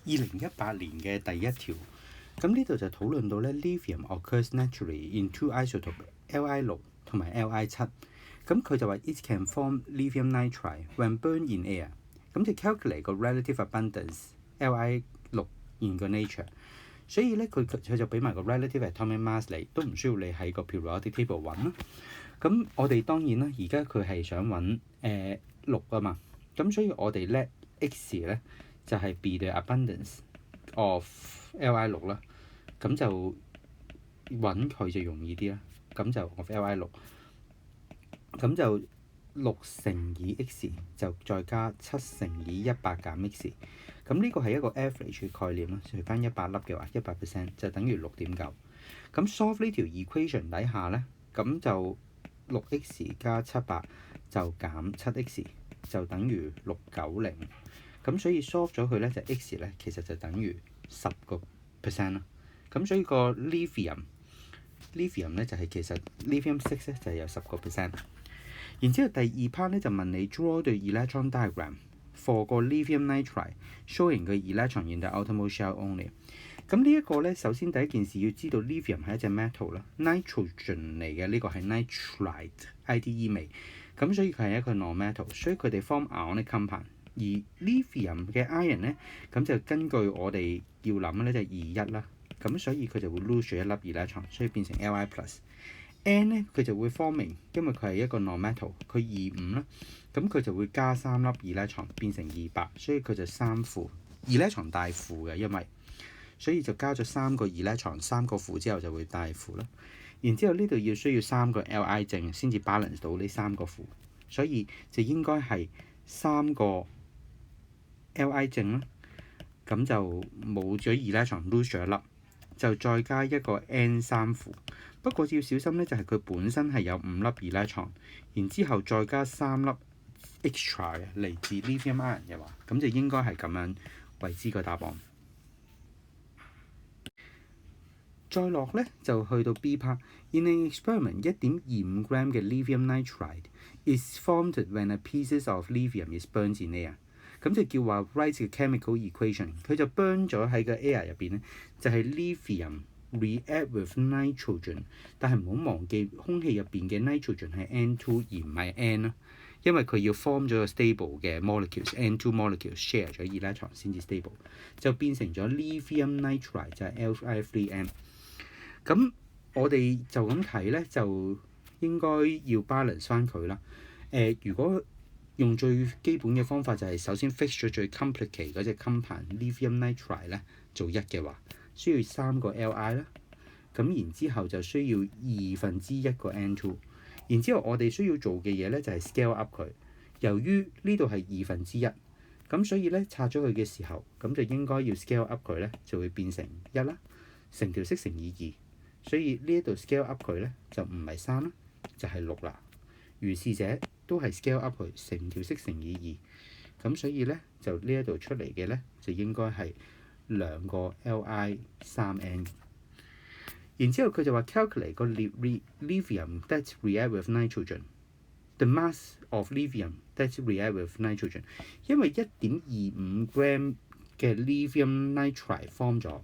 2018年嘅第一條。咁呢度就討論到咧 lithium occurs naturally in two isotopes Li6 同埋 Li7。咁佢就話 it can form lithium nitride when burned in air。咁就 calculate 個 relative abundance Li6 in 個 nature。所以咧佢就俾埋個 relative atomic mass 你，都唔需要你喺個 periodic table 揾啦。咁我哋當然啦，而家佢係想揾6啊嘛。咁所以我哋let X 咧就係 be the abundance of Li6啦。咁就揾佢就容易啲啦。咁就 of Li6，咁就6乘以 X 就再加7乘以100減 X。咁呢個係一個 average 嘅概念啦。除翻100粒嘅話，100% 就等於6.9。咁 solve 呢條 equation 底下咧，咁就6x 加700就減7x 就等於690。咁所以 solve 咗佢咧，就 x 咧其實就等於10% 啦。咁所以個 lithium 咧就係其實 lithium 6咧就係有10%。然之後第二 part 咧就問你 draw the electron diagram for 個 lithium nitride showing 個 electron in the outermost shell only。咁呢一個咧，首先第一件事要知道 lithium 係一隻 metal 啦 ，nitrogen 嚟嘅，呢個係 nitride，IDE 尾。咁所以佢係一個 non-metal， 所以佢哋 form ionic compound。而 lithium 嘅 ion 咧，咁就根據我哋要諗嘅咧就係21啦。咁所以佢就會 lose 咗一粒 electron， 所以變成 Li plus。N 咧佢就會 forming， 因為佢係一個 non-metal， 佢25啦，咁佢就會加3粒 electron 變成200，所以佢就3負 electron 帶負嘅，因為所以就加咗3個 electron 3個負之後就會帶負啦。然之後呢度需要3個 Li 正先至 balance 到呢3個負，所以就應該係3個 Li 正啦。咁就冇咗 electron lose 咗一粒，就再加一個 N3 負。不過要小心咧，就係佢本身係有5粒 electron，然之後再加3粒 extra 嘅嚟自 lithium ion 嘅話，咁就應該係咁樣為之個答案。再落咧就去到 B part。In an experiment， 1.25 gram 嘅 lithium nitride is formed when a pieces of lithium is burned in air。咁就叫話 write 嘅 chemical equation， 佢就 burn 咗喺個 air 入邊咧，就係 lithium react with nitrogen， 但係唔好忘記空氣入邊嘅 nitrogen 係 N2 而唔係 N 啦，因為佢要 form 咗個 stable 嘅 molecules，N2 molecules share 咗 electron 先至 stable， 就變成咗 lithium nitride 就係 Li3M。咁我哋就咁睇咧，就應該要 balance 翻佢啦。如果用最基本嘅方法就係首先 fix 咗最 complicate 嗰隻 compound lithium nitride 咧做1嘅話，需要3個 Li 啦。咁然之後就需要1/2個 N2。然之後我哋需要做嘅嘢咧就係 scale up 佢。由於呢度係1/2，咁所以咧拆咗佢嘅時候，咁就應該要 scale up 佢咧，就會變成1啦，成條式乘以2。所以呢一度 scale up 佢咧就唔係3啦，就係6啦。如是者都係 scale up 佢成條式乘以2，咁所以咧就呢一度出嚟嘅咧就應該係2個 Li3N。然之後佢就話 calculate 個 lithium that react with nitrogen，the mass of lithium that react with nitrogen。因為1.25 gram 嘅 lithium nitride form 咗，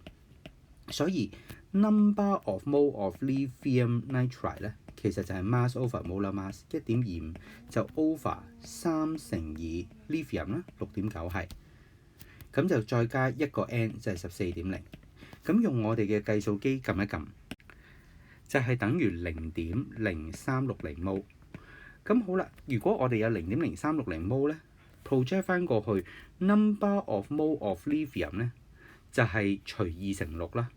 所以 number of mole of lithium nitride 咧，其實就係 mass over molar mass， 1.25 就 over 3乘以 lithium 啦，6.9係，咁就再加一個 N 就係 14.0。咁用我哋嘅計數機撳一撳，就係等於 0.0360 mole。咁好啦，如果我哋有 0.0360 mole 咧 ，project 翻過去 number of mole of lithium 咧，就係除2乘6啦。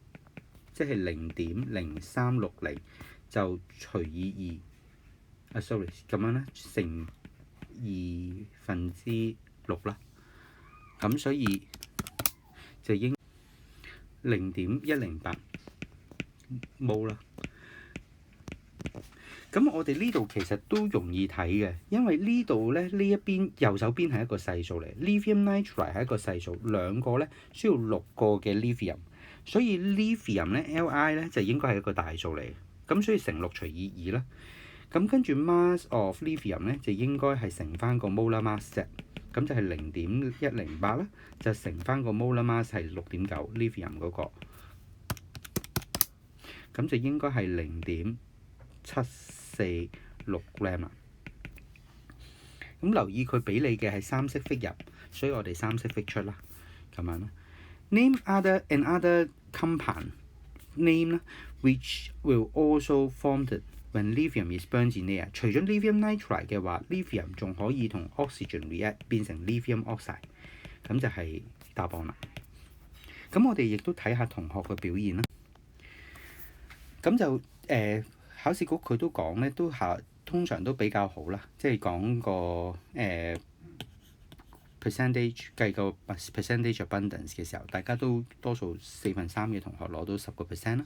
即係 0.0360 就除以2，sorry 咁樣咧乘2/6啦。咁所以就應0.108 mole啦。咁我哋呢度其實都容易睇嘅，因為呢度咧呢一邊右手邊係一個細數嚟 ，lithium nitride 係一個細數，兩個咧需要6個嘅 lithium。所以 lithium 咧 Li 咧就應該係一個大數嚟，咁所以乘6除以2啦。咁跟住 mass of lithium 咧就應該係乘翻個 molar mass 啫，咁就係0.108啦，就乘翻個 molar mass 係6.9 lithium 嗰個，咁就應該係0.746 gram 啦。咁留意佢俾你嘅係三式 fit 入，所以我哋三式 fit 出啦，咁樣啦。Name another compound name which will also formed when lithium is burned in air。除咗 lithium nitride 嘅話 ，lithium 仲可以同 oxygen react 變成 lithium oxide， 咁就係答案啦。咁我哋亦都睇下同學嘅表現啦。咁就考試局佢都講咧，通常都比較好啦，即係講個percentage 計個 percentage abundance 嘅時候，大家都多數3/4嘅同學攞到10% 啦，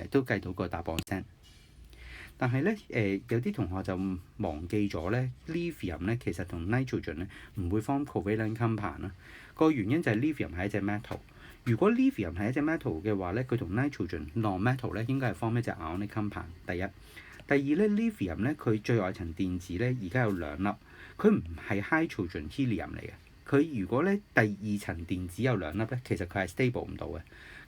都計到個答案聲。但係咧有啲同學就忘記咗咧 lithium 咧其實同 nitrogen 咧唔會 form covalent compound 啦。個原因就係 lithium 係一隻 metal。如果 lithium 係一隻 metal 嘅話咧，佢同 nitrogen non-metal 咧應該係 form 一隻 ionic compound。第一，第二咧 lithium 咧佢最外層電子咧而家有2粒，佢唔係 hydrogen helium 嚟嘅。佢如果咧第二層電子有2粒咧，其實佢係 stable 唔到嘅。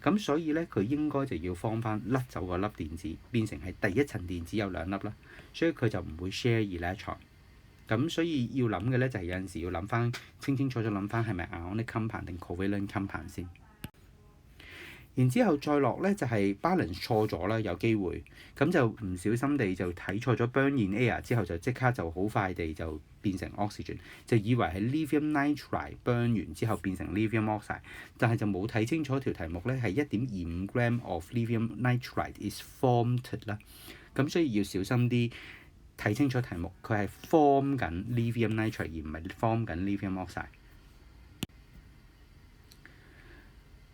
咁所以咧佢應該就要放翻甩走個粒電子，變成係第一層電子有2粒啦。所以佢就唔會 share electron。咁所以要諗嘅咧就係有陣時要諗翻清楚諗翻係咪 ionic compound 定 covalent compound 先。然之後再落咧就係 balance 錯咗啦，有機會咁就唔小心地就睇錯咗 burn in air 之後就即刻就好快地就變成 oxygen， 就以為係 lithium nitride burn 完之後變成 lithium oxide， 但係就冇睇清楚條題目咧係 1.25 gram of lithium nitride is formed 啦。咁所以要小心啲睇清楚題目，佢係 form 緊 lithium nitride 而唔係 form 緊 lithium oxide。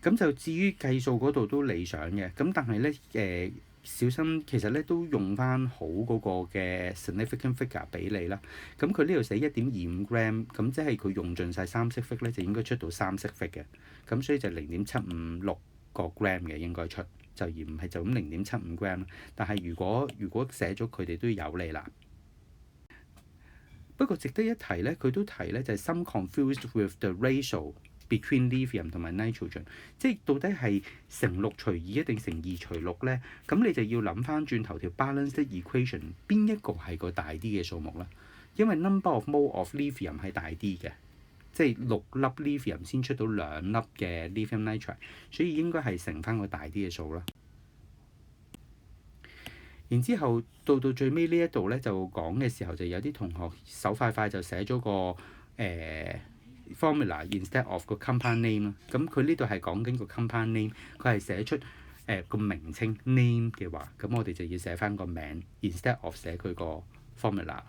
咁就至於計數嗰度都理想嘅，咁但係咧小心其實咧都用翻好嗰個嘅 significant figure 俾你啦。咁佢呢度寫 1.25 gram， 咁即係佢用盡晒三式 fig 咧，就應該出到三式 fig 嘅。咁所以就0.756個 gram 嘅應該出，就而唔係就咁0.75 gram。但係如果寫咗佢哋都有利啦。不過值得一提咧，佢都提咧就係 some confused with the ratio between lithium 同埋 nitrogen， 即係到底係乘6除2定乘2除6咧？咁你就要諗翻轉頭條 balanced equation 邊一個係個大啲嘅數目啦？因為 number of mole of lithium 係大啲嘅，即係6粒 lithium 先出到2粒嘅 lithium nitride， 所以應該係乘翻個大啲嘅數啦。然之後到最尾呢一度咧就講嘅時候，就有啲同學手快就寫咗個formula instead of 個 compound name 啦。咁佢呢度係講緊個 compound name， 佢係寫出個名稱 name 嘅話，咁我哋就要寫翻個名 instead of 寫佢個 formula。